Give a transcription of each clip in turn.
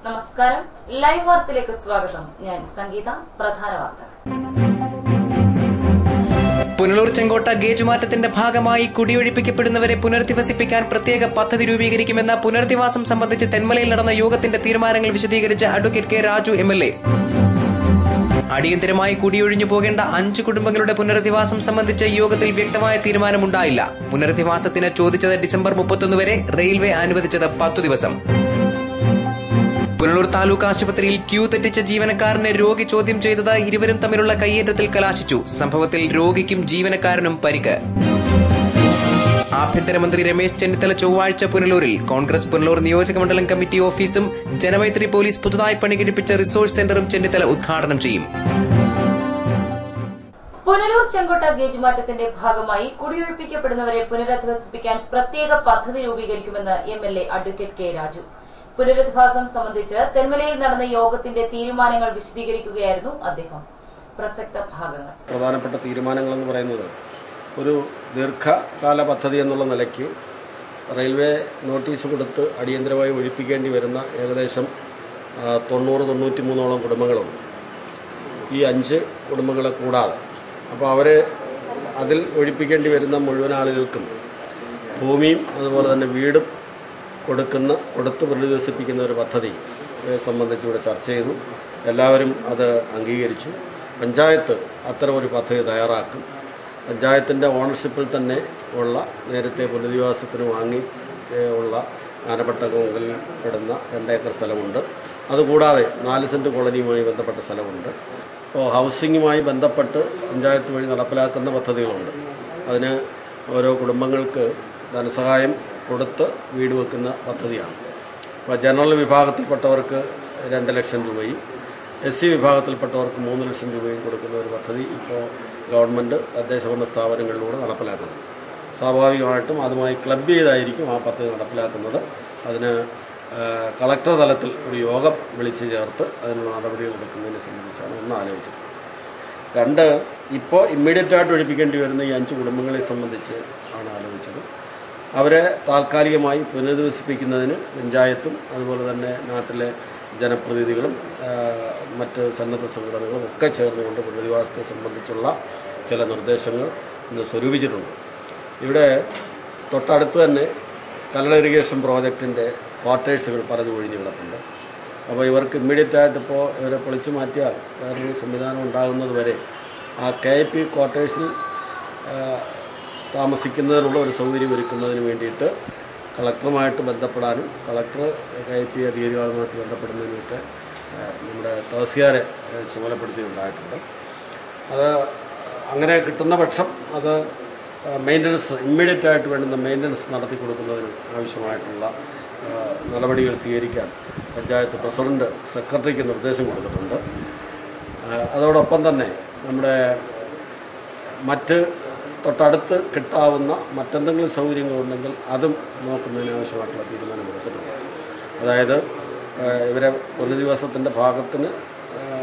നമസ്കാരം, ലൈവ് വാർത്തയിലേക്ക് സ്വാഗതം. ഞാൻ സംഗീത. പ്രധാന വാർത്തകൾ. പുനലൂർ ചെങ്കോട്ട ഗേജ് മാറ്റത്തിന്റെ ഭാഗമായി കുടിയൊഴിപ്പിക്കപ്പെടുന്നവരെ പുനരധിവസിപ്പിക്കാൻ പ്രത്യേക പദ്ധതി രൂപീകരിക്കുമെന്ന പുനരധിവാസം സംബന്ധിച്ച് തെന്മലയിൽ നടന്ന യോഗത്തിന്റെ തീരുമാനങ്ങൾ വിശദീകരിച്ച അഡ്വക്കേറ്റ് കെ രാജു MLA. അടിയന്തരമായി കുടിയൊഴിഞ്ഞു പോകേണ്ട 5 കുടുംബങ്ങളുടെ പുനരധിവാസം സംബന്ധിച്ച് യോഗത്തിൽ വ്യക്തമായ തീരുമാനമുണ്ടായില്ല. പുനരധിവാസത്തിന് ചോദിച്ചത് ഡിസംബർ 31 വരെ, റെയിൽവേ അനുവദിച്ചത് 10 ദിവസം. പുനലൂർ താലൂക്ക് ആശുപത്രിയിൽ ക്യൂ തെറ്റിച്ച ജീവനക്കാരനെ രോഗി ചോദ്യം ചെയ്തത് ഇരുവരും തമ്മിലുള്ള കയ്യേറ്റത്തിൽ കലാശിച്ചു. സംഭവത്തിൽ രോഗിക്കും ജീവനക്കാരനും പരിക്ക്. ആഭ്യന്തരമന്ത്രി രമേശ് ചെന്നിത്തല ചൊവ്വാഴ്ച പുനലൂരിൽ കോൺഗ്രസ് പുനലൂർ നിയോജകമണ്ഡലം കമ്മിറ്റി ഓഫീസും ജനമൈത്രി പോലീസ് പുതുതായി പണികഴിപ്പിച്ച റിസോഴ്സ് സെന്ററും ചെന്നിത്തല ഉദ്ഘാടനം ചെയ്യും. പുനലൂർ ചെങ്കോട്ട ഗേജ് മാറ്റത്തിന്റെ ഭാഗമായി കുടിയൊഴിപ്പിക്കപ്പെടുന്നവരെ പുനരധിവസിപ്പിക്കാൻ പ്രത്യേക പദ്ധതി രൂപീകരിക്കുമെന്ന് MLA അഡ്വക്കേറ്റ് കെ രാജു. പുനരധിവാസം സംബന്ധിച്ച് തെന്മലയിൽ നടന്ന യോഗത്തിന്റെ തീരുമാനങ്ങൾ വിശദീകരിക്കുകയായിരുന്നു അദ്ദേഹം. പ്രസക്ത ഭാഗങ്ങൾ. പ്രധാനപ്പെട്ട തീരുമാനങ്ങൾ എന്ന് പറയുന്നത്, ഒരു ദീർഘകാല പദ്ധതി എന്നുള്ള നിലയ്ക്ക് റെയിൽവേ നോട്ടീസ് കൊടുത്ത് അടിയന്തരമായി ഒഴിപ്പിക്കേണ്ടി വരുന്ന ഏകദേശം 90-93 കുടുംബങ്ങളുണ്ട്. ഈ 5 കുടുംബങ്ങളെ കൂടാതെ അപ്പോൾ അവരെ അതിൽ ഒഴിപ്പിക്കേണ്ടി വരുന്ന മുഴുവൻ ആളുകൾക്കും ഭൂമിയും അതുപോലെ തന്നെ വീടും കൊടുത്ത് പുനരധിവസിപ്പിക്കുന്ന ഒരു പദ്ധതി സംബന്ധിച്ച് ഇവിടെ ചർച്ച ചെയ്തു. എല്ലാവരും അത് അംഗീകരിച്ചു. പഞ്ചായത്ത് അത്തരം ഒരു പദ്ധതി തയ്യാറാക്കും. പഞ്ചായത്തിൻ്റെ ഓണർഷിപ്പിൽ തന്നെ ഉള്ള നേരത്തെ പുനരധിവാസത്തിന് വാങ്ങി ഉള്ള ആനപ്പട്ടകങ്ങളിൽ പെടുന്ന 2 ഏക്കർ സ്ഥലമുണ്ട്. അതുകൂടാതെ 4 സെൻറ്റ് കോളനിയുമായി ബന്ധപ്പെട്ട സ്ഥലമുണ്ട്. അപ്പോൾ ഹൗസിങ്ങുമായി ബന്ധപ്പെട്ട് പഞ്ചായത്ത് വഴി നടപ്പിലാക്കുന്ന പദ്ധതികളുണ്ട്. അതിന് ഓരോ കുടുംബങ്ങൾക്ക് ധനസഹായം കൊടുത്ത് വീട് വെക്കുന്ന പദ്ധതിയാണ്. അപ്പോൾ ജനറൽ വിഭാഗത്തിൽപ്പെട്ടവർക്ക് 2 ലക്ഷം രൂപയും SC വിഭാഗത്തിൽപ്പെട്ടവർക്ക് 3 ലക്ഷം രൂപയും കൊടുക്കുന്ന ഒരു പദ്ധതി ഇപ്പോൾ ഗവൺമെൻറ് തദ്ദേശഭരണ സ്ഥാപനങ്ങളിലൂടെ നടപ്പിലാക്കുന്നത്. സ്വാഭാവികമായിട്ടും അതുമായി ക്ലബ് ചെയ്തായിരിക്കും ആ പദ്ധതി നടപ്പിലാക്കുന്നത്. അതിന് കളക്ടർ തലത്തിൽ ഒരു യോഗം വിളിച്ചു ചേർത്ത് അതിനുള്ള നടപടികൾ എടുക്കുന്നതിനെ സംബന്ധിച്ചാണ് ഒന്ന് ആലോചിച്ചത്. 2, ഇപ്പോൾ ഇമ്മീഡിയറ്റായിട്ട് ഒഴിപ്പിക്കേണ്ടി വരുന്ന ഈ 5 കുടുംബങ്ങളെ സംബന്ധിച്ച് ആണ് ആലോചിച്ചത്. അവരെ താൽക്കാലികമായി പുനരധിവസിപ്പിക്കുന്നതിന് പഞ്ചായത്തും അതുപോലെ തന്നെ നാട്ടിലെ ജനപ്രതിനിധികളും മറ്റ് സന്നദ്ധ സംഘടനകളും ഒക്കെ ചേർന്നുകൊണ്ട് പുനരധിവാസത്തെ സംബന്ധിച്ചുള്ള ചില നിർദ്ദേശങ്ങൾ ഇന്ന് സ്വരൂപിച്ചിട്ടുണ്ട്. ഇവിടെ തൊട്ടടുത്ത് തന്നെ കല്ലട ഇറിഗേഷൻ പ്രോജക്റ്റിൻ്റെ ക്വാർട്ടേഴ്സുകൾ പലതും ഒഴിഞ്ഞു കിടപ്പുണ്ട്. അപ്പോൾ ഇവർക്ക് ഇമ്മീഡിയറ്റായിട്ട് ഇപ്പോൾ ഇവരെ പൊളിച്ചു മാറ്റിയാൽ വേറൊരു സംവിധാനം ഉണ്ടാകുന്നത് വരെ ആ KIP ക്വാർട്ടേഴ്സിൽ താമസിക്കുന്നതിനുള്ള ഒരു സൗകര്യം ഒരുക്കുന്നതിന് വേണ്ടിയിട്ട് കളക്ടറുമായിട്ട് ബന്ധപ്പെടാനും കളക്ടർ KIP അധികാരികളുമായിട്ട് ബന്ധപ്പെടുന്നതിനുമൊക്കെ നമ്മുടെ തഹസിൽദാരെ ചുമതലപ്പെടുത്തിയിട്ടുണ്ടായിട്ടുണ്ട്. അത് അങ്ങനെ കിട്ടുന്ന പക്ഷം അത് മെയിൻ്റനൻസ് ഇമ്മീഡിയറ്റായിട്ട് വേണ്ടുന്ന മെയിൻ്റനൻസ് നടത്തി കൊടുക്കുന്നതിന് ആവശ്യമായിട്ടുള്ള നടപടികൾ സ്വീകരിക്കാൻ പഞ്ചായത്ത് പ്രസിഡന്റ് സെക്രട്ടറിക്ക് നിർദ്ദേശം കൊടുത്തിട്ടുണ്ട്. അതോടൊപ്പം തന്നെ നമ്മുടെ മറ്റ് തൊട്ടടുത്ത് കിട്ടാവുന്ന മറ്റെന്തെങ്കിലും സൗകര്യങ്ങളുണ്ടെങ്കിൽ അതും നോക്കുന്നതിന് ആവശ്യമായിട്ടുള്ള തീരുമാനമെടുത്തിട്ടുണ്ട്. അതായത് ഇവരെ പുനരധിവാസത്തിൻ്റെ ഭാഗത്തിന്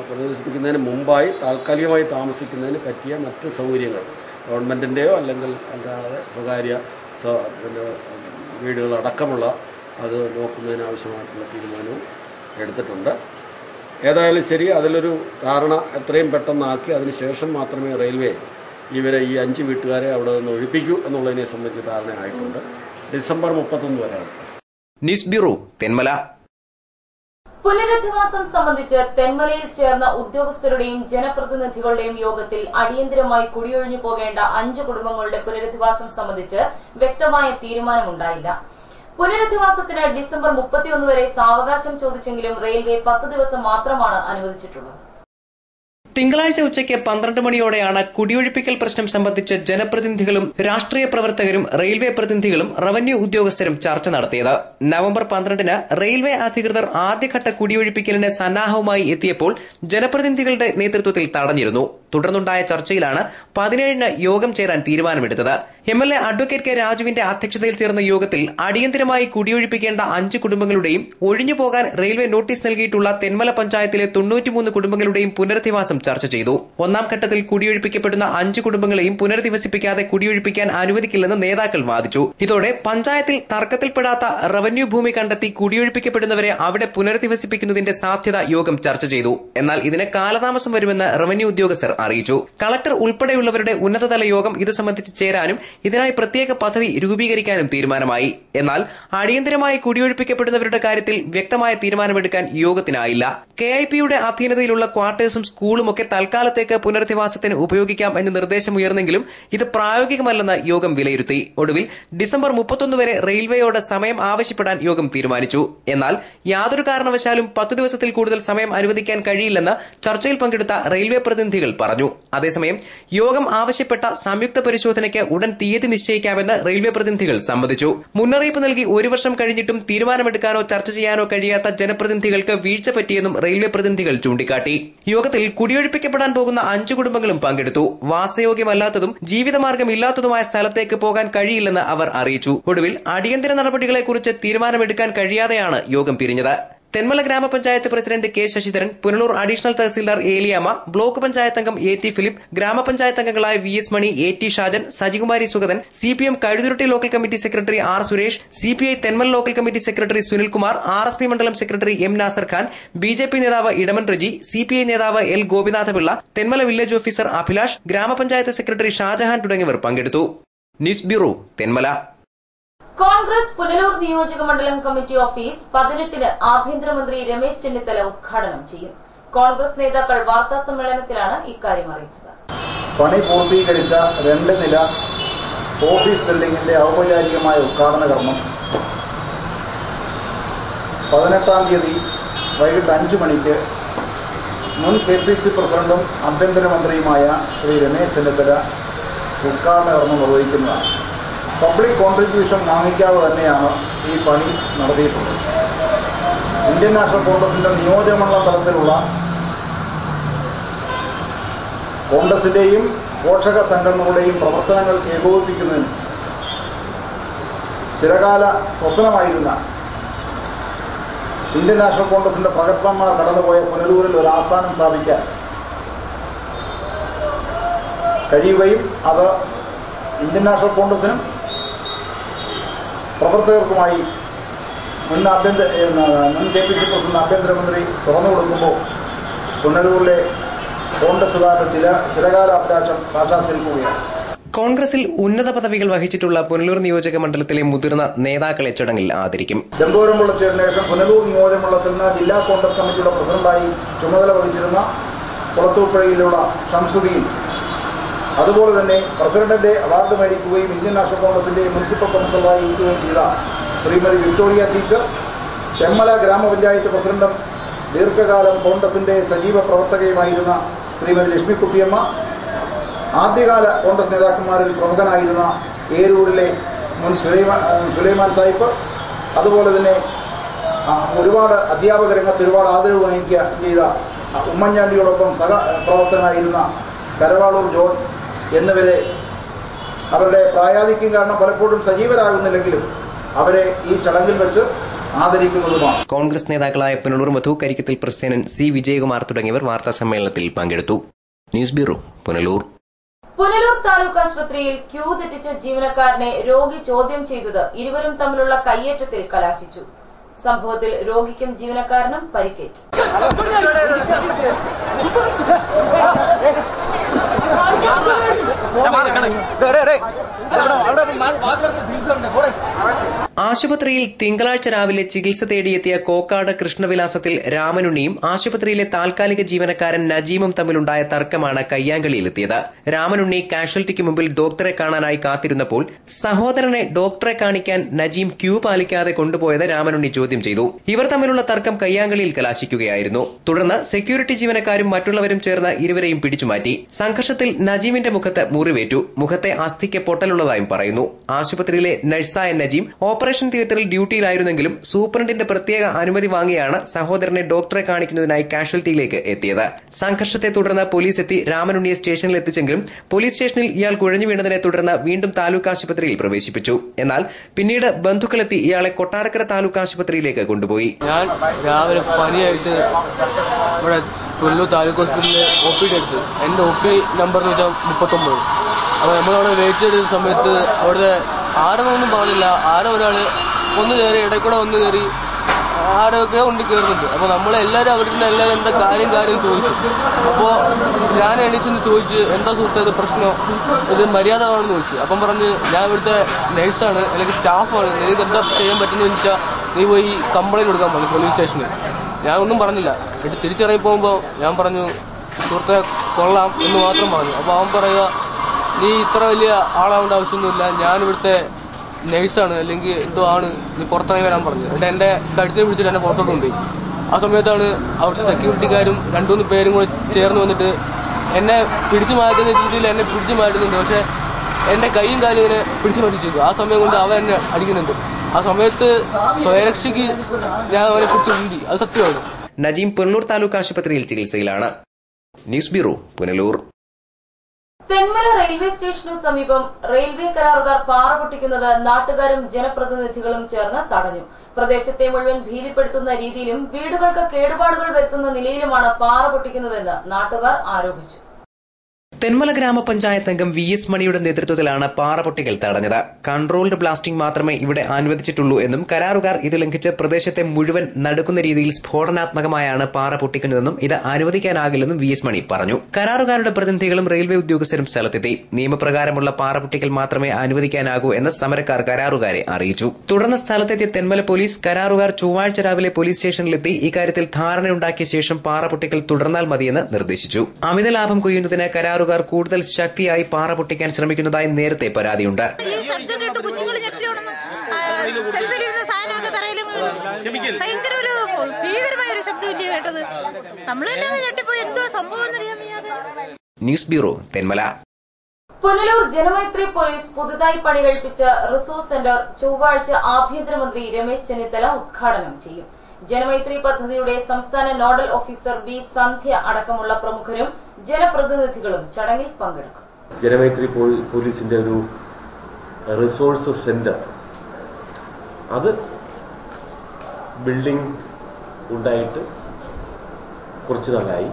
പുനരധിവസിപ്പിക്കുന്നതിന് മുമ്പായി താൽക്കാലികമായി താമസിക്കുന്നതിന് പറ്റിയ മറ്റ് സൗകര്യങ്ങൾ ഗവൺമെൻറ്റിൻ്റെയോ അല്ലെങ്കിൽ അല്ലാതെ സ്വകാര്യ വീടുകളടക്കമുള്ള അത് നോക്കുന്നതിന് ആവശ്യമായിട്ടുള്ള തീരുമാനവും എടുത്തിട്ടുണ്ട്. ഏതായാലും ശരി, അതിലൊരു ധാരണ എത്രയും പെട്ടെന്നാക്കി അതിനുശേഷം മാത്രമേ റെയിൽവേ ഇവരെ ഈ 5 വീട്ടുകാരെ അവിടെ നിന്ന് ഒഴിപ്പിക്കൂ എന്നുള്ളതിനെ സംബന്ധിച്ച് ധാരണയായിട്ടുണ്ട്. ഡിസംബർ 31 വരെ. News bureau, Thenmala. പുനരധിവാസം സംബന്ധിച്ച് തെന്മലയിൽ ചേർന്ന ഉദ്യോഗസ്ഥരുടെയും ജനപ്രതിനിധികളുടെയും യോഗത്തിൽ അടിയന്തരമായി കുടിയൊഴിഞ്ഞു പോകേണ്ട 5 കുടുംബങ്ങളുടെ പുനരധിവാസം സംബന്ധിച്ച് വ്യക്തമായ തീരുമാനമുണ്ടായില്ല. പുനരധിവാസത്തിന് ഡിസംബർ 31 വരെ സാവകാശം ചോദിച്ചെങ്കിലും റെയിൽവേ 10 ദിവസം മാത്രമാണ് അനുവദിച്ചിട്ടുള്ളത്. തിങ്കളാഴ്ച ഉച്ചയ്ക്ക് 12 മണിയോടെയാണ് കുടിയൊഴിപ്പിക്കൽ പ്രശ്നം സംബന്ധിച്ച് ജനപ്രതിനിധികളും രാഷ്ട്രീയ പ്രവർത്തകരും റെയിൽവേ പ്രതിനിധികളും റവന്യൂ ഉദ്യോഗസ്ഥരും ചർച്ച നടത്തിയത്. നവംബർ 12-ന് റെയിൽവേ അധികൃതർ ആദ്യഘട്ട കുടിയൊഴിപ്പിക്കലിന് സന്നാഹവുമായി എത്തിയപ്പോൾ ജനപ്രതിനിധികളുടെ നേതൃത്വത്തിൽ തടഞ്ഞിരുന്നു. തുടർന്നുണ്ടായ ചർച്ചയിലാണ് 17-ന് യോഗം ചേരാൻ തീരുമാനമെടുത്തത്. MLA അഡ്വക്കേറ്റ് കെ രാജുവിന്റെ അധ്യക്ഷതയിൽ ചേർന്ന യോഗത്തിൽ അടിയന്തരമായി കുടിയൊഴിപ്പിക്കേണ്ട 5 കുടുംബങ്ങളുടെയും ഒഴിഞ്ഞുപോകാൻ റെയിൽവേ നോട്ടീസ് നൽകിയിട്ടുള്ള തെന്മല പഞ്ചായത്തിലെ 93 കുടുംബങ്ങളുടെയും പുനരധിവാസം ചർച്ച ചെയ്തു. ഒന്നാം ഘട്ടത്തിൽ കുടിയൊഴിപ്പിക്കപ്പെടുന്ന 5 കുടുംബങ്ങളെയും പുനരധിവസിപ്പിക്കാതെ കുടിയൊഴിപ്പിക്കാൻ അനുവദിക്കില്ലെന്ന് നേതാക്കൾ വാദിച്ചു. ഇതോടെ പഞ്ചായത്തിൽ തർക്കത്തിൽപ്പെടാത്ത റവന്യൂ ഭൂമി കണ്ടെത്തി കുടിയൊഴിപ്പിക്കപ്പെടുന്നവരെ അവിടെ പുനരധിവസിപ്പിക്കുന്നതിന്റെ സാധ്യത യോഗം ചർച്ച ചെയ്തു. എന്നാൽ ഇതിന് കാലതാമസം വരുമെന്ന് റവന്യൂ ഉദ്യോഗസ്ഥർ അറിയിച്ചു. കളക്ടർ ഉൾപ്പെടെയുള്ളവരുടെ ഉന്നതതല യോഗം ഇത് സംബന്ധിച്ച് ചേരാനും ഇതിനായി പ്രത്യേക പദ്ധതി രൂപീകരിക്കാനും തീരുമാനമായി. എന്നാൽ അടിയന്തരമായി കുടിയൊഴിപ്പിക്കപ്പെടുന്നവരുടെ കാര്യത്തിൽ വ്യക്തമായ തീരുമാനമെടുക്കാൻ യോഗത്തിനായില്ല. KIPയുടെ അധീനതയിലുള്ള ക്വാർട്ടേഴ്സും സ്കൂളുമൊക്കെ തൽക്കാലത്തേക്ക് പുനരധിവാസത്തിന് ഉപയോഗിക്കാം എന്ന നിർദ്ദേശമുയർന്നെങ്കിലും ഇത് പ്രായോഗികമല്ലെന്ന് യോഗം വിലയിരുത്തി. ഒടുവിൽ ഡിസംബർ 31 വരെ റെയിൽവേയോട് സമയം ആവശ്യപ്പെടാൻ യോഗം തീരുമാനിച്ചു. എന്നാൽ യാതൊരു കാരണവശാലും 10 ദിവസത്തിൽ കൂടുതൽ സമയം അനുവദിക്കാൻ കഴിയില്ലെന്ന് ചർച്ചയിൽ പങ്കെടുത്ത റെയിൽവേ പ്രതിനിധികൾ പറഞ്ഞു. അതേസമയം യോഗം ആവശ്യപ്പെട്ട സംയുക്ത പരിശോധനയ്ക്ക് ഉടൻ തീയതി നിശ്ചയിക്കാമെന്ന് റെയിൽവേ പ്രതിനിധികൾ സമ്മതിച്ചു. മുന്നറിയിപ്പ് നൽകി 1 വർഷം കഴിഞ്ഞിട്ടും തീരുമാനമെടുക്കാനോ ചർച്ച ചെയ്യാനോ കഴിയാത്ത ജനപ്രതിനിധികൾക്ക് വീഴ്ച പറ്റിയെന്നും റെയിൽവേ പ്രതിനിധികൾ ചൂണ്ടിക്കാട്ടി. യോഗത്തിൽ കുടിയൊഴിപ്പിക്കപ്പെടാൻ പോകുന്ന 5 കുടുംബങ്ങളും പങ്കെടുത്തു. വാസയോഗ്യമല്ലാത്തതും ജീവിതമാർഗമില്ലാത്തതുമായ സ്ഥലത്തേക്ക് പോകാൻ കഴിയില്ലെന്ന് അവർ അറിയിച്ചു. ഒടുവിൽ അടിയന്തര നടപടികളെക്കുറിച്ച് തീരുമാനമെടുക്കാൻ കഴിയാതെയാണ് യോഗം പിരിഞ്ഞത്. തെന്മല ഗ്രാമപഞ്ചായത്ത് president K Sasidharan, Punalur additional tahsildar Eliyamma, block panchayat അംഗം AT ഫിലിപ്പ്, ഗ്രാമപഞ്ചായത്ത് അംഗങ്ങളായ VS Mani, AT Shajan, Sajikumari Sugathan, CPM Kazhuthurutty local committee secretary R Suresh, CPI Thenmala local committee secretary Sunilkumar, RSP മണ്ഡലം secretary M Nasar Khan, BJP നേതാവ് ഇടമൻ റജി, CPI നേതാവ് L Gopinathapillai, Thenmala village officer Abhilash, ഗ്രാമപഞ്ചായത്ത് സെക്രട്ടറി ഷാജഹാൻ തുടങ്ങിയവർ പങ്കെടുത്തു. News bureau, Thenmala. Congress Punalur നിയോജക മണ്ഡലം കമ്മിറ്റി ഓഫീസ് 18-ന് ആഭ്യന്തരമന്ത്രി രമേശ് ചെന്നിത്തല ഉദ്ഘാടനം ചെയ്യും. കോൺഗ്രസ് നേതാക്കൾ വാർത്താ സമ്മേളനത്തിലാണ് ഇക്കാര്യം അറിയിച്ചത്. പണി പൂർത്തീകരിച്ച 2 നില ഓഫീസ് ബിൽഡിംഗിന്റെ ഔപചാരികമായ ഉദ്ഘാടന കർമ്മം 18-ാം തീയതി വൈകിട്ട് 5 മണിക്ക് മുൻ KPC പ്രസിഡന്റും ആഭ്യന്തരമന്ത്രിയുമായ ശ്രീ രമേശ് ചെന്നിത്തല ഉദ്ഘാടന കർമ്മം നിർവഹിക്കുന്നതാണ്. പബ്ലിക് കോൺട്രിബ്യൂഷൻ വാങ്ങിക്കാതെ തന്നെയാണ് ഈ പണി നടത്തിയിട്ടുള്ളത്. ഇന്ത്യൻ നാഷണൽ കോൺഗ്രസിന്റെ നിയോജകമണ്ഡല തലത്തിലുള്ള കോൺഗ്രസിന്റെയും പോഷക സംഘടനകളുടെയും പ്രവർത്തനങ്ങൾ ഏകോപിപ്പിക്കുന്നതിന് ചിരകാല സ്വപ്നമായിരുന്ന ഇന്ത്യൻ നാഷണൽ കോൺഗ്രസിന്റെ പ്രഗത്ഭന്മാർ കടന്നുപോയ പുനലൂരിൽ ഒരു ആസ്ഥാനം സ്ഥാപിക്കാൻ കഴിയുകയും അത് ഇന്ത്യൻ നാഷണൽ കോൺഗ്രസിനും പ്രവർത്തകർക്കുമായി മുൻ KPC പ്രസിഡന്റ് ആഭ്യന്തരമന്ത്രി തുറന്നു കൊടുക്കുമ്പോൾ പുനലൂരിലെ കോൺഗ്രസുകാരുടെ ചിരകാല അഭിലാഷം സാക്ഷാത്കരിക്കുകയാണ്. കോൺഗ്രസിൽ ഉന്നത പദവികൾ വഹിച്ചിട്ടുള്ള പുനലൂർ നിയോജക മണ്ഡലത്തിലെ മുതിർന്ന നേതാക്കളെ ചടങ്ങിൽ ആദരിക്കും. ഡംബോരം പൊള്ളച്ചേരിന് ശേഷം പുനലൂർ നിയോജക മണ്ഡലത്തിൽ നിന്ന് ജില്ലാ കോൺഗ്രസ് കമ്മിറ്റിയുടെ പ്രസിഡന്റായി ചുമതല വഹിച്ചിരുന്ന കുളത്തൂപ്പുഴയിലുള്ള ഷംസുദ്ദീൻ, അതുപോലെ തന്നെ പ്രസിഡന്റിന്റെ അവാർഡ് മേടിക്കുകയും ഇന്ത്യൻ നാഷണൽ കോൺഗ്രസിന്റെ മുനിസിപ്പൽ കൗൺസിലറായി ഇരിക്കുകയും ചെയ്ത ശ്രീമതി വിക്ടോറിയ ടീച്ചർ, തെന്മല ഗ്രാമപഞ്ചായത്ത് പ്രസിഡന്റും ദീർഘകാലം കോൺഗ്രസിന്റെ സജീവ പ്രവർത്തകയുമായിരുന്ന ശ്രീമതി ലക്ഷ്മിക്കുട്ടിയമ്മ, ആദ്യകാല കോൺഗ്രസ് നേതാക്കന്മാരിൽ പ്രമുഖനായിരുന്ന ഏരൂരിലെ മുൻ സുലൈമാൻ സാഹിബ്, അതുപോലെ തന്നെ ഒരുപാട് അധ്യാപക രംഗത്ത് ഒരുപാട് ആദരവ് വഹിക്കുക ചെയ്ത ഉമ്മൻചാണ്ടിയോടൊപ്പം സഹപ്രവർത്തകനായിരുന്ന കരവാളൂർ ജോൺ എന്നിവരെ അവരുടെ പ്രായാധിക്യം കാരണം പലപ്പോഴും സജീവരാകുന്നില്ലെങ്കിലും അവരെ ഈ ചടങ്ങിൽ വെച്ച് ആദരിക്കുന്നതുമാണ്. കോൺഗ്രസ് നേതാക്കളായ പുനലൂർ മധു, കരിക്കത്തിൽ പ്രസേനൻ, C വിജയകുമാർ തുടങ്ങിയവർ വാർത്താ സമ്മേളനത്തിൽ പങ്കെടുത്തു. News bureau, Punalur. പുനലൂർ താലൂക്ക് ആശുപത്രിയിൽ ക്യൂ തെറ്റിച്ച ജീവനക്കാരനെ രോഗി ചോദ്യം ചെയ്തത് ഇരുവരും തമ്മിലുള്ള കയ്യേറ്റത്തിൽ കലാശിച്ചു. സംഭവത്തിൽ രോഗിക്കും ജീവനക്കാരനും പരിക്കേറ്റു. ആശുപത്രിയിൽ തിങ്കളാഴ്ച രാവിലെ ചികിത്സ തേടിയെത്തിയ കോക്കാട് കൃഷ്ണവിലാസത്തിൽ രാമനുണ്ണിയും ആശുപത്രിയിലെ താൽക്കാലിക ജീവനക്കാരൻ നജീമും തമ്മിലുണ്ടായ തർക്കമാണ് കയ്യാങ്കളിയിലെത്തിയത്. രാമനുണ്ണി കാഷ്വാലിറ്റിക്ക് മുമ്പിൽ ഡോക്ടറെ കാണാനായി കാത്തിരുന്നപ്പോൾ സഹോദരനെ ഡോക്ടറെ കാണിക്കാൻ നജീം ക്യൂ പാലിക്കാതെ കൊണ്ടുപോയത് രാമനുണ്ണി ചോദ്യം ചെയ്തു. ഇവർ തമ്മിലുള്ള തർക്കം കയ്യാങ്കളിയിൽ കലാശിക്കുകയായിരുന്നു. തുടർന്ന് സെക്യൂരിറ്റി ജീവനക്കാരും മറ്റുള്ളവരും ചേർന്ന് ഇരുവരെയും പിടിച്ചുമാറ്റി. സംഘർഷത്തിൽ നജീമിന്റെ മുഖത്ത് മുറിവേറ്റു. മുഖത്തെ അസ്ഥിക്ക് പൊട്ടലുള്ളതായും പറയുന്നു. ആശുപത്രിയിലെ നഴ്സായ നജീം ഓപ്പറേഷൻ തിയേറ്ററിൽ ഡ്യൂട്ടിയിലായിരുന്നെങ്കിലും സൂപ്രണ്ടിന്റെ പ്രത്യേക അനുമതി വാങ്ങിയാണ് സഹോദരനെ ഡോക്ടറെ കാണിക്കുന്നതിനായി കാഷ്വാലിറ്റിയിലേക്ക് എത്തിയത്. സംഘർഷത്തെ തുടർന്ന് പോലീസ് എത്തി രാമനുണ്ണിയെ സ്റ്റേഷനിൽ എത്തിച്ചെങ്കിലും പോലീസ് സ്റ്റേഷനിൽ ഇയാൾ കുഴഞ്ഞു വീണതിനെ തുടർന്ന് വീണ്ടും താലൂക്ക് ആശുപത്രിയിൽ പ്രവേശിപ്പിച്ചു. എന്നാൽ പിന്നീട് ബന്ധുക്കളെത്തി ഇയാളെ കൊട്ടാരക്കര താലൂക്ക് ആശുപത്രിയിലേക്ക് കൊണ്ടുപോയി. ഞാൻ രാവിലെ പനിയായിട്ട് ഇവിടെ കൊല്ലൂർ താലൂക്ക് ഹോസ്പിറ്റലിൽ OPD എടുത്ത്. എൻ്റെ OP നമ്പർ എന്ന് വെച്ചാൽ 39. അപ്പോൾ നമ്മളവിടെ വെയിറ്റ് ചെയ്ത സമയത്ത് അവിടുത്തെ ആരെന്നൊന്നും പറഞ്ഞില്ല. ആരോ ഒരാൾ ഒന്ന് കയറി, ഇടയ്ക്കൂടെ ഒന്ന് കയറി, ആരൊക്കെ ഉണ്ട് കയറുന്നുണ്ട്. അപ്പോൾ നമ്മളെല്ലാവരും അവിടെ നിന്ന് എല്ലാവരും എന്താ കാര്യം ചോദിച്ചു. അപ്പോൾ ഞാൻ എണീച്ചെന്ന് ചോദിച്ച്, എന്താ സുഹൃത്തെ ഇത് പ്രശ്നം, ഇത് മര്യാദ ആണെന്ന് ചോദിച്ചു. അപ്പം പറഞ്ഞ് ഞാൻ ഇവിടുത്തെ നേഴ്സാണ്, എനിക്ക് സ്റ്റാഫാണ്, നിനക്ക് എന്താ ചെയ്യാൻ പറ്റുന്നത് ചോദിച്ചാൽ നീ പോയി കംപ്ലൈൻറ്റ് കൊടുക്കാൻ പറഞ്ഞു പോലീസ് സ്റ്റേഷനിൽ. ഞാൻ ഒന്നും പറഞ്ഞില്ല. എന്നിട്ട് തിരിച്ചിറങ്ങി പോകുമ്പോൾ ഞാൻ പറഞ്ഞു, സുഹൃത്തെ കൊള്ളാം എന്ന് മാത്രം പറഞ്ഞു. അപ്പോൾ അവൻ പറയുക, നീ ഇത്ര വലിയ ആളാവേണ്ട ആവശ്യമൊന്നുമില്ല, ഞാനിവിടുത്തെ നേഴ്സാണ്, അല്ലെങ്കിൽ എന്തോ ആണ്, നീ പുറത്തിറങ്ങി വരാൻ പറഞ്ഞു. എന്നിട്ട് എൻ്റെ കഴുത്തിന് പിടിച്ചിട്ട് എന്നെ പുറത്തോട്ട് കൊണ്ടുപോയി. ആ സമയത്താണ് അവിടുത്തെ സെക്യൂരിറ്റിക്കാരും 2-3 പേരും കൂടെ ചേർന്ന് വന്നിട്ട് എന്നെ പിടിച്ചു മാറ്റുന്ന രീതിയിൽ എന്നെ പിടിച്ചു മാറ്റുന്നുണ്ട്. പക്ഷേ എൻ്റെ കൈയും കാലും ഇങ്ങനെ പിടിച്ചു മാറ്റിച്ചു. ആ സമയം കൊണ്ട് അവൻ എന്നെ അടിക്കുന്നുണ്ട്. ആ സമയത്ത് സ്വയരക്ഷയ്ക്ക് ഞാൻ അവനെ കുറിച്ച് ഉന്തി. അത് സത്യമാണ്. നജീം പുനലൂർ താലൂക്ക് ആശുപത്രിയിൽ ചികിത്സയിലാണ്. News bureau, Punalur. Thenmala railway സ്റ്റേഷനു സമീപം റെയിൽവേ കരാറുകാർ പാറ പൊട്ടിക്കുന്നത് നാട്ടുകാരും ജനപ്രതിനിധികളും ചേർന്ന് തടഞ്ഞു. പ്രദേശത്തെ മുഴുവൻ ഭീതിപ്പെടുത്തുന്ന രീതിയിലും വീടുകൾക്ക് കേടുപാടുകൾ വരുത്തുന്ന നിലയിലുമാണ് പാറ പൊട്ടിക്കുന്നതെന്ന് നാട്ടുകാർ ആരോപിച്ചു. തെന്മല ഗ്രാമപഞ്ചായത്ത് അംഗം VS മണിയുടെ നേതൃത്വത്തിലാണ് പാറ പൊട്ടിക്കൽ തടഞ്ഞത്. കൺട്രോൾഡ് ബ്ലാസ്റ്റിംഗ് മാത്രമേ ഇവിടെ അനുവദിച്ചിട്ടുള്ളൂ എന്നും കരാറുകാർ ഇത് ലംഘിച്ച് പ്രദേശത്തെ മുഴുവൻ നടുക്കുന്ന രീതിയിൽ സ്ഫോടനാത്മകമായാണ് പാറ പൊട്ടിക്കുന്നതെന്നും ഇത് അനുവദിക്കാനാകില്ലെന്നും VS മണി പറഞ്ഞു. കരാറുകാരുടെ പ്രതിനിധികളും റെയിൽവേ ഉദ്യോഗസ്ഥരും സ്ഥലത്തെത്തി. നിയമപ്രകാരമുള്ള പാറ പൊട്ടിക്കൽ മാത്രമേ അനുവദിക്കാനാകൂ എന്ന് സമരക്കാർ കരാറുകാരെ അറിയിച്ചു. തുടർന്ന് സ്ഥലത്തെത്തിയ തെന്മല പോലീസ് കരാറുകാർ ചൊവ്വാഴ്ച രാവിലെ പോലീസ് സ്റ്റേഷനിലെത്തി ഇക്കാര്യത്തിൽ ധാരണയുണ്ടാക്കിയ ശേഷം പാറ പൊട്ടിക്കൽ തുടർന്നാൽ മതിയെന്ന് നിർദ്ദേശിച്ചു. അമിത ലാഭം കൊയ്യുന്നതിന് കരാറുകാർ കൂടുതൽ ശക്തിയായി പാറ പൊട്ടിക്കാൻ ശ്രമിക്കുന്നതായി നേരത്തെ പരാതിയുണ്ട്. News bureau, Thenmala. Punalur Janamaithri police പുതുതായി പണി കഴിപ്പിച്ച റിസോഴ്സ് സെന്റർ ചൊവ്വാഴ്ച ആഭ്യന്തരമന്ത്രി രമേശ് ചെന്നിത്തല ഉദ്ഘാടനം ചെയ്യും. ജനമൈത്രി പദ്ധതിയുടെ സംസ്ഥാന നോഡൽ ഓഫീസർ B സന്ധ്യ അടക്കമുള്ള പ്രമുഖരും ജനപ്രതിനിധികളും ചടങ്ങിൽ പങ്കെടുക്കും. ജനമൈത്രി പോലീസിന്റെ ഒരു റിസോഴ്സ് സെന്റർ, അത് ബിൽഡിംഗ് ഉണ്ടായിട്ട് കുറച്ച് നാളായി.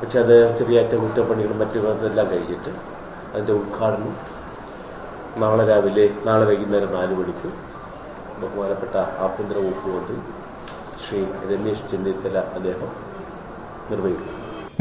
പക്ഷെ അത് ചെറിയ അറ്റകുറ്റപ്പണികളും മറ്റുമെല്ലാം കഴിഞ്ഞിട്ട് അതിൻ്റെ ഉദ്ഘാടനം നാളെ വൈകുന്നേരം 4 മണിക്ക് ബഹുമാനപ്പെട്ട ആഭ്യന്തര വകുപ്പ് മന്ത്രി ശ്രീ രമേശ് ചെന്നിത്തല അദ്ദേഹം നിർവഹിക്കും.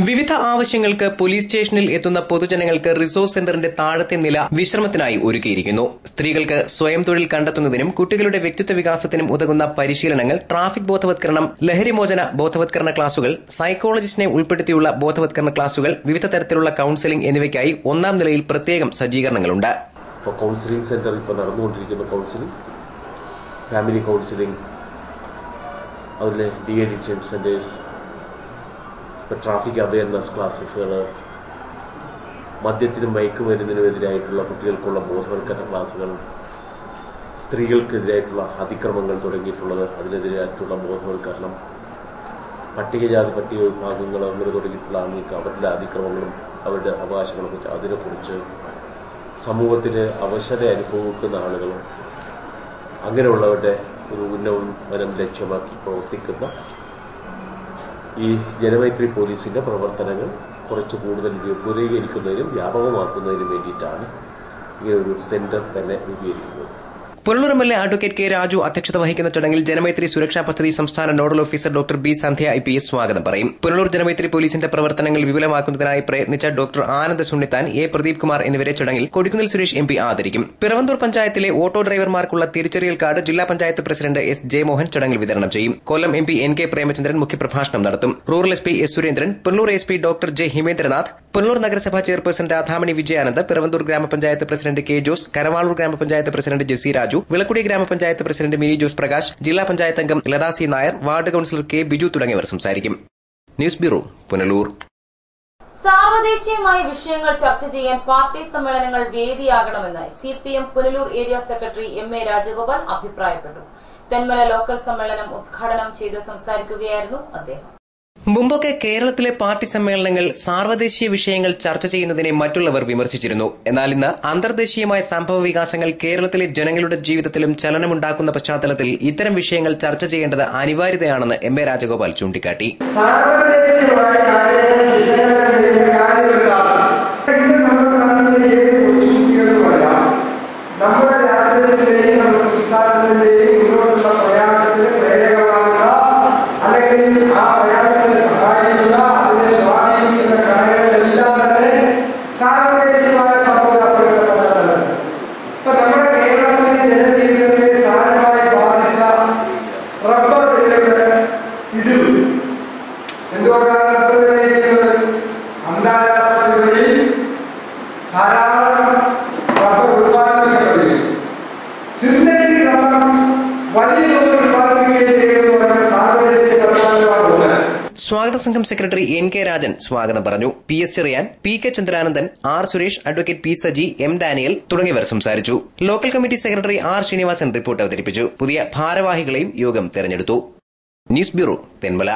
വിവിധ ആവശ്യങ്ങൾക്ക് പോലീസ് സ്റ്റേഷനിൽ എത്തുന്ന പൊതുജനങ്ങൾക്ക് റിസോഴ്സ് സെന്ററിന്റെ താഴത്തെ നില വിശ്രമത്തിനായി ഒരുക്കിയിരിക്കുന്നു. സ്ത്രീകൾക്ക് സ്വയം തൊഴിൽ കണ്ടെത്തുന്നതിനും കുട്ടികളുടെ വ്യക്തിത്വ വികാസത്തിനും ഉതകുന്ന പരിശീലനങ്ങൾ, ട്രാഫിക് ബോധവത്കരണം, ലഹരിമോചന ബോധവത്കരണ ക്ലാസുകൾ, സൈക്കോളജിസ്റ്റിനെ ഉൾപ്പെടുത്തിയുള്ള ബോധവത്കരണ ക്ലാസുകൾ, വിവിധ തരത്തിലുള്ള കൌൺസിലിംഗ് എന്നിവയ്ക്കായി 1-ാം നിലയിൽ പ്രത്യേകം സജ്ജീകരണങ്ങളുണ്ട്. കൌൺസിലിംഗ് സെന്റർ ഇപ്പോൾ നടന്നുകൊണ്ടിരിക്കുന്ന കൌൺസിലിംഗ്, ഫാമിലി കൌൺസിലിംഗ്, അതുപോലെ ഡി-അഡിക്ഷൻ സെന്റേഴ്സ്, ട്രാഫിക് അവയർനെസ് ക്ലാസ്സുകൾ, മദ്യത്തിനും മയക്കുമരുന്നിനുമെതിരായിട്ടുള്ള കുട്ടികൾക്കുള്ള ബോധവൽക്കരണ ക്ലാസുകൾ, സ്ത്രീകൾക്കെതിരായിട്ടുള്ള അതിക്രമങ്ങൾ തുടങ്ങിയിട്ടുള്ളത് അതിനെതിരായിട്ടുള്ള ബോധവൽക്കരണം, പട്ടികജാതി പട്ടിക വിഭാഗങ്ങൾ അങ്ങനെ തുടങ്ങിയിട്ടുള്ള ആളുകൾക്ക് അവരുടെ അതിക്രമങ്ങളും അവരുടെ അവകാശങ്ങളെക്കുറിച്ച് അതിനെക്കുറിച്ച് സമൂഹത്തിൽ അവശത അനുഭവിക്കുന്ന ആളുകളും അങ്ങനെയുള്ളവരുടെ ഒരു ഉന്നമനം ലക്ഷ്യമാക്കി പ്രവർത്തിക്കുന്ന ഈ ജനമൈത്രി പോലീസിന്റെ പ്രവർത്തനങ്ങൾ കുറച്ച് കൂടുതൽ വിപുലീകരിക്കുന്നതിനും വ്യാപകമാക്കുന്നതിനും വേണ്ടിയിട്ടാണ് ഇങ്ങനെ ഒരു സെന്റർ തന്നെ രൂപീകരിക്കുന്നത്. Punalur MLA advocate K. Raju അധ്യക്ഷത വഹിക്കുന്ന ചടങ്ങിൽ ജനമൈത്രി സുരക്ഷാ പദ്ധതി സംസ്ഥാന നോഡൽ ഓഫീസർ ഡോക്ടർ B. സന്ധ്യ IPS സ്വാഗതം പറയും. പുനലൂർ ജനമൈത്രി പോലീസിന്റെ പ്രവർത്തനങ്ങൾ വിപുലമാക്കുന്നതിനായി പ്രയത്നിച്ച ഡോക്ടർ ആനന്ദ് സുണ്ണിത്താൻ, A. പ്രദീപ് കുമാർ എന്നിവരെ ചടങ്ങിൽ കൊടിക്കുന്നിൽ സുരേഷ് MP ആദരിക്കും. പിറവന്തൂർ പഞ്ചായത്തിലെ ഓട്ടോ ഡ്രൈവർമാർക്കുള്ള തിരിച്ചറിയൽ കാർഡ് ജില്ലാ പഞ്ചായത്ത് പ്രസിഡന്റ് S. ജയമോഹൻ ചടങ്ങിൽ വിതരണം ചെയ്യും. കൊല്ലം MP N. K. പ്രേമചന്ദ്രൻ മുഖ്യപ്രഭാഷണം നടത്തും. Rural SP S. Surendran, Punalur SP doctor J. Himendranath, Punalur നഗരസഭാ ചെയർപേഴ്സൺ രാധാമണി വിജയാനന്ദ്, പിറവന്തൂർ ഗ്രാമപഞ്ചായത്ത് പ്രസിഡന്റ് K. ജോസ്, കരവാളൂർ ഗ്രാമപഞ്ചായത്ത് പ്രസിഡന്റ് ജെസി രാജു, വിളക്കുടി ഗ്രാമപഞ്ചായത്ത് പ്രസിഡന്റ് മിനി ജോസ് പ്രകാശ്, ജില്ലാ പഞ്ചായത്ത് അംഗം Latha C. Nair, ward councillor K. Biju തുടങ്ങിയവർ സംസാരിക്കും. News bureau, Punalur. സാർവദേശീയമായ വിഷയങ്ങൾ ചർച്ച ചെയ്യാൻ പാർട്ടി സമ്മേളനങ്ങൾ വേദിയാകണമെന്ന് CPM Punalur area secretary MA Rajagopal അഭിപ്രായപ്പെട്ടു. തെന്മല ലോക്കൽ സമ്മേളനം ഉദ്ഘാടനം ചെയ്ത് സംസാരിക്കുകയായിരുന്നു അദ്ദേഹം. മുമ്പൊക്കെ കേരളത്തിലെ പാർട്ടി സമ്മേളനങ്ങൾ സാർവദേശീയ വിഷയങ്ങൾ ചർച്ച ചെയ്യുന്നതിനെ മറ്റുള്ളവർ വിമർശിച്ചിരുന്നു. എന്നാൽ ഇന്ന് അന്തർദേശീയമായ സംഭവ വികാസങ്ങൾ കേരളത്തിലെ ജനങ്ങളുടെ ജീവിതത്തിലും ചലനമുണ്ടാക്കുന്ന പശ്ചാത്തലത്തിൽ ഇത്തരം വിഷയങ്ങൾ ചർച്ച ചെയ്യേണ്ടത് അനിവാര്യതയാണെന്ന് MA രാജഗോപാൽ ചൂണ്ടിക്കാട്ടി. നമ്മുടെ രാജ്യത്തിന്റെയും നമ്മുടെ സംസ്ഥാനത്തിന്റെയും മുന്നോട്ടുള്ള പ്രയാണത്തിന് പ്രേരകമാകുന്ന അല്ലെങ്കിൽ ആ പ്രയാണത്തിന് സഹായിക്കുന്ന അതിനെ സ്വാധീനിക്കുന്ന ഘടകങ്ങളെല്ലാം തന്നെ സാർവദേശീയമായ സംഭവവികാസങ്ങളുടെ പശ്ചാത്തലം. ഇപ്പൊ നമ്മുടെ കേരളത്തിലെ ജനജീവിതത്തെ സാരമായി ബാധിച്ച റബ്ബർ വിലയുടെ ഇടിവ് എന്തുകൊണ്ടാണ് റബ്ബർ വില ഇടിയുന്നത്? അന്താരാഷ്ട്ര വിപണിയിൽ ധാരാളം റബ്ബർ ഉത്പാദിപ്പിക്കപ്പെടുകയും സിന്തറ്റിക് റബ്ബർ വലിയ തോതിൽ ഉത്പാദിപ്പിക്കുകയും ചെയ്യുന്നത് സാർവദേശീയ പ്രധാനമാണ്. സ്വാഗത സംഘം സെക്രട്ടറി NK രാജൻ സ്വാഗതം പറഞ്ഞു. PS Cherian, PK Chandranandan, R Suresh, advocate P Saji, M Daniel തുടങ്ങിയവർ സംസാരിച്ചു. Local committee secretary R Sreenivasan report അവതരിപ്പിച്ചു. പുതിയ ഭാരവാഹികളെയും യോഗം തെരഞ്ഞെടുത്തു. News bureau, Thenmala.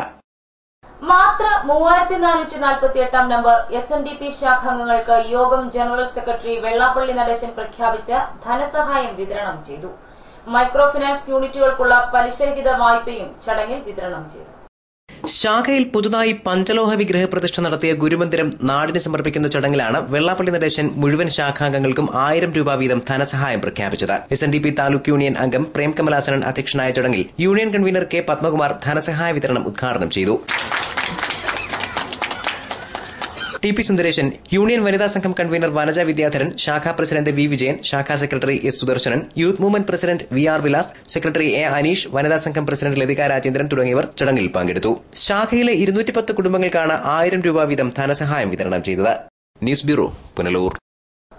മാത്ര 3448 നമ്പർ SNDP ശാഖാംഗങ്ങൾക്ക് യോഗം ജനറൽ സെക്രട്ടറി വെള്ളാപ്പള്ളി നടേശൻ പ്രഖ്യാപിച്ച ധനസഹായം വിതരണം ചെയ്തു. മൈക്രോ ഫിനാൻസ് യൂണിറ്റുകൾക്കുള്ള പലിശരഹിത വായ്പയും ചടങ്ങിൽ വിതരണം ചെയ്തു. ശാഖയിൽ പുതുതായി പഞ്ചലോഹ വിഗ്രഹ പ്രതിഷ്ഠ നടത്തിയ ഗുരുമന്ദിരം നാടിന് സമർപ്പിക്കുന്ന ചടങ്ങിലാണ് വെള്ളാപ്പള്ളി നടേശൻ മുഴുവൻ ശാഖാംഗങ്ങൾക്കും 1000 രൂപ വീതം ധനസഹായം പ്രഖ്യാപിച്ചത്. SNDP താലൂക്ക് യൂണിയൻ അംഗം പ്രേം കമലാസനൻ അധ്യക്ഷനായ ചടങ്ങിൽ യൂണിയൻ കൺവീനർ K പത്മകുമാർ ധനസഹായ വിതരണം ഉദ്ഘാടനം ചെയ്തു. TP സുന്ദരേശൻ, യൂണിയൻ വനിതാ സംഘം കൺവീനർ വനജ വിദ്യാധരൻ, ശാഖാ പ്രസിഡന്റ് V വിജയൻ, ശാഖാ secretary S Sudarsanan, youth movement president VR Vilas, secretary A Aneesh, വനിതാ സംഘം പ്രസിഡന്റ് ലതിക രാജേന്ദ്രൻ തുടങ്ങിയവർ ചടങ്ങിൽ പങ്കെടുത്തു. ശാഖയിലെ 210 കുടുംബങ്ങൾക്കാണ് 1000 രൂപ വീതം ധനസഹായം വിതരണം ചെയ്തത്. News bureau, Punalur.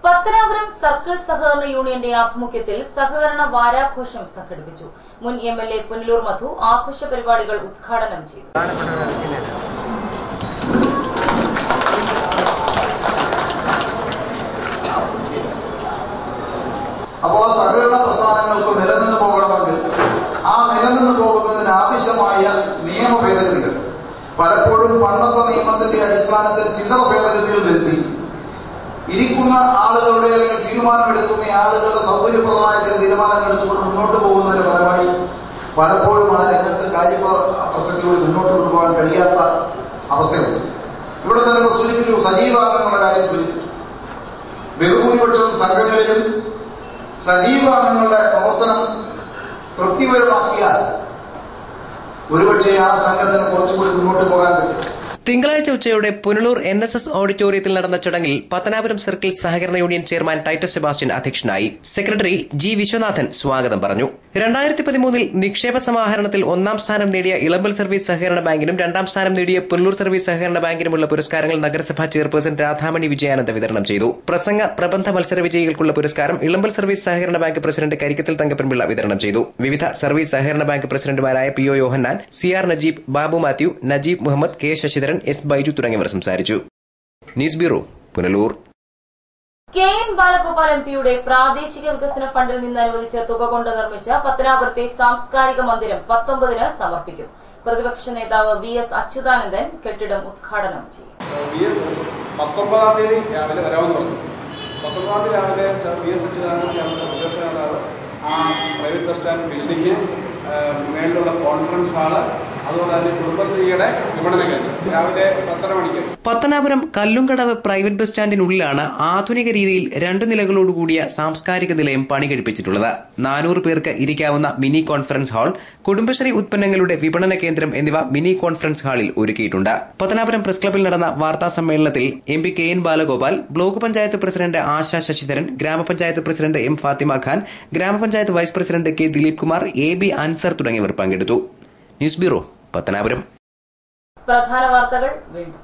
Pathanapuram circle സഹകരണ യൂണിയന്റെ ആഭിമുഖ്യത്തിൽ സഹകരണ വാരാഘോഷം സംഘടിപ്പിച്ചു. മുൻ MLA പുനലൂർ മധു ആഘോഷ പരിപാടികൾ ഉദ്ഘാടനം ചെയ്തു. അപ്പോൾ സഹകരണ പ്രസ്ഥാനങ്ങൾക്ക് നിലനിന്ന് പോകണമെങ്കിൽ ആ നിലനിന്ന് പോകുന്നതിന് ആവശ്യമായ നിയമ ഭേദഗതികൾ പലപ്പോഴും പണ്ടത്തെ നിയമത്തിന്റെ അടിസ്ഥാനത്തിൽ ചില്ലറ ഭേദഗതികൾ വരുത്തി ഇരിക്കുന്ന ആളുകളുടെ അല്ലെങ്കിൽ തീരുമാനമെടുക്കുന്ന ആളുകളുടെ സൗകര്യപ്രദമായ ചില തീരുമാനങ്ങൾ എടുത്തുകൊണ്ട് മുന്നോട്ട് പോകുന്നതിന് പരമായി പലപ്പോഴും ആ രംഗത്ത് കാര്യ പ്രസക്തിയോട് മുന്നോട്ട് കൊണ്ടുപോകാൻ കഴിയാത്ത അവസ്ഥയുണ്ട്. ഇവിടെ തന്നെ സൂചിപ്പിച്ചു, സജീവാംഗങ്ങളുടെ കാര്യം സൂചിപ്പിച്ചു. ബഹുഭൂരിപക്ഷം സംഘങ്ങളിലും സജീവാംഗങ്ങളുടെ പ്രവർത്തനം തൃപ്തികരമാക്കിയാൽ ഒരുപക്ഷെ ആ സംഘത്തിന് കുറച്ചുകൂടി മുന്നോട്ട് പോകാൻ പറ്റും. തിങ്കളാഴ്ച ഉച്ചയോടെ പുനലൂർ NSS ഓഡിറ്റോറിയത്തിൽ നടന്ന ചടങ്ങിൽ പത്തനാപുരം സർക്കിൾ സഹകരണ യൂണിയൻ ചെയർമാൻ ടൈറ്റസ് സെബാസ്റ്റ്യൻ അധ്യക്ഷനായി. സെക്രട്ടറി G വിശ്വനാഥൻ സ്വാഗതം പറഞ്ഞു. 2013 നിക്ഷേപ സമാഹരണത്തിൽ 1ാം സ്ഥാനം നേടിയ ഇളമ്പൽ സർവീസ് സഹകരണ ബാങ്കിനും 2ാം സ്ഥാനം നേടിയ പുനലൂർ സർവീസ് സഹകരണ ബാങ്കിനുമുള്ള പുരസ്കാരങ്ങൾ നഗരസഭാ ചെയർപേഴ്സൺ രാധാമണി വിജയാനന്ദ വിതരണം ചെയ്തു. പ്രസംഗ പ്രബന്ധ മത്സര വിജയികൾക്കുള്ള പുരസ്കാരം ഇളമ്പൽ സർവീസ് സഹകരണ ബാങ്ക് പ്രസിഡന്റ് കരിക്കത്തിൽ തങ്കപ്പൻപിള്ള വിതരണം ചെയ്തു. വിവിധ സർവീസ് സഹകരണ ബാങ്ക് പ്രസിഡന്റുമാരായ PO യോഹന്നാൻ, CR Najeeb, Babu Mathew, Najeeb Muhammad, K Sasidharan, S Baiju തുടങ്ങിയവർ സംസാരിച്ചു. News bureau, Punalur. KN Balagopal MPയുടെ പ്രാദേശിക വികസന ഫണ്ടിൽ നിന്ന് അനുവദിച്ച തുക കൊണ്ട് നിർമ്മിച്ച പത്തനാപുരത്തെ സാംസ്കാരിക മന്ദിരം 19-ന് സമർപ്പിക്കും. പ്രതിപക്ഷ നേതാവ് VS അച്യുതാനന്ദൻ കെട്ടിടം ഉദ്ഘാടനം ചെയ്യും. 19-ാം തീയതി രാവിലെ വരാമെന്ന് പറഞ്ഞു. 19-ാം തീയതി രാവിലെ VS അച്യുതാനന്ദൻ പ്രതിപക്ഷ നേതാവ് ആ പ്രൈവറ്റ് ബസ് സ്റ്റാൻഡ് ബിൽഡിംഗ് മേളിലുള്ള കോൺഫറൻസ് ഹാള് അതുപോലെ തന്നെ കുടുംബശ്രീയുടെ വിപണന കേന്ദ്രം രാവിലെ 10:30 മണിക്ക് പത്തനാപുരം കല്ലുംകടവ് പ്രൈവറ്റ് ബസ് സ്റ്റാൻഡിനുള്ളിലാണ് ആധുനിക രീതിയിൽ 2 നിലകളോടുകൂടിയ സാംസ്കാരിക നിലയം പണി കഴിപ്പിച്ചിട്ടുള്ളത്. 400 പേർക്ക് ഇരിക്കാവുന്ന മിനി കോൺഫറൻസ് ഹാൾ, കുടുംബശ്രീ ഉത്പന്നങ്ങളുടെ വിപണന കേന്ദ്രം എന്നിവ മിനി കോൺഫറൻസ് ഹാളിൽ ഒരുക്കിയിട്ടുണ്ട്. പത്തനാപുരം പ്രസ് ക്ലബിൽ നടന്ന വാർത്താ സമ്മേളനത്തിൽ MP KN Balagopal, block panchayat president Asha Sasidharan, ഗ്രാമപഞ്ചായത്ത് പ്രസിഡന്റ് M ഫാത്തിമ ഖാൻ, ഗ്രാമപഞ്ചായത്ത് vice president K Dileep Kumar, AB Ansar തുടങ്ങിയവർ പങ്കെടുത്തു. News bureau, Pathanapuram. പ്രധാന വാർത്തകൾ വീണ്ടും.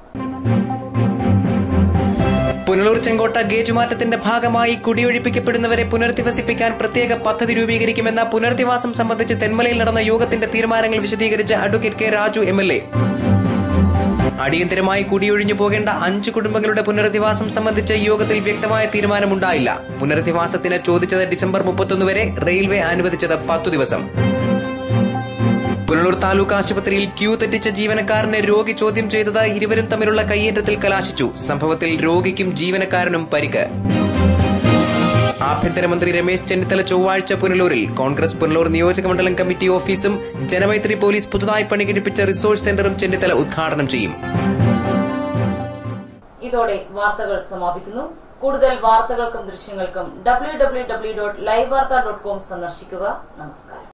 പുനലൂർ ചെങ്കോട്ട ഗേജ് മാറ്റത്തിന്റെ ഭാഗമായി കുടിയൊഴിപ്പിക്കപ്പെടുന്നവരെ പുനരധിവസിപ്പിക്കാൻ പ്രത്യേക പദ്ധതി രൂപീകരിക്കുമെന്ന പുനരധിവാസം സംബന്ധിച്ച് തെന്മലയിൽ നടന്ന യോഗത്തിന്റെ തീരുമാനങ്ങൾ വിശദീകരിച്ച അഡ്വക്കേറ്റ് K രാജു MLA. അടിയന്തരമായി കുടിയൊഴിഞ്ഞു പോകേണ്ട 5 കുടുംബങ്ങളുടെ പുനരധിവാസം സംബന്ധിച്ച് യോഗത്തിൽ വ്യക്തമായ തീരുമാനമുണ്ടായില്ല. പുനരധിവാസത്തിന് ചോദിച്ചത് ഡിസംബർ 31 വരെ, റെയിൽവേ അനുവദിച്ചത് 10 ദിവസം. പുനലൂർ താലൂക്ക് ആശുപത്രിയിൽ ക്യൂ തെറ്റിച്ച ജീവനക്കാരനെ രോഗി ചോദ്യം ചെയ്തത് ഇരുവരും തമ്മിലുള്ള കയ്യേറ്റത്തിൽ കലാശിച്ചു. സംഭവത്തിൽ രോഗിക്കും ജീവനക്കാരനും പരിക്ക്. ആഭ്യന്തരമന്ത്രി രമേശ് ചെന്നിത്തല ചൊവ്വാഴ്ച പുനലൂരിൽ കോൺഗ്രസ് പുനലൂർ നിയോജകമണ്ഡലം കമ്മിറ്റി ഓഫീസും ജനമൈത്രി പോലീസ് പുതുതായി പണികഴിപ്പിച്ച റിസോഴ്സ് സെന്ററും ചെന്നിത്തല ഉദ്ഘാടനം ചെയ്യും. ഇതോടെ വാർത്തകൾ സമാപിക്കുന്നു. കൂടുതൽ വാർത്തകൾക്കും ദൃശ്യങ്ങൾക്കും www.livevarta.com സന്ദർശിക്കുക. നമസ്കാരം.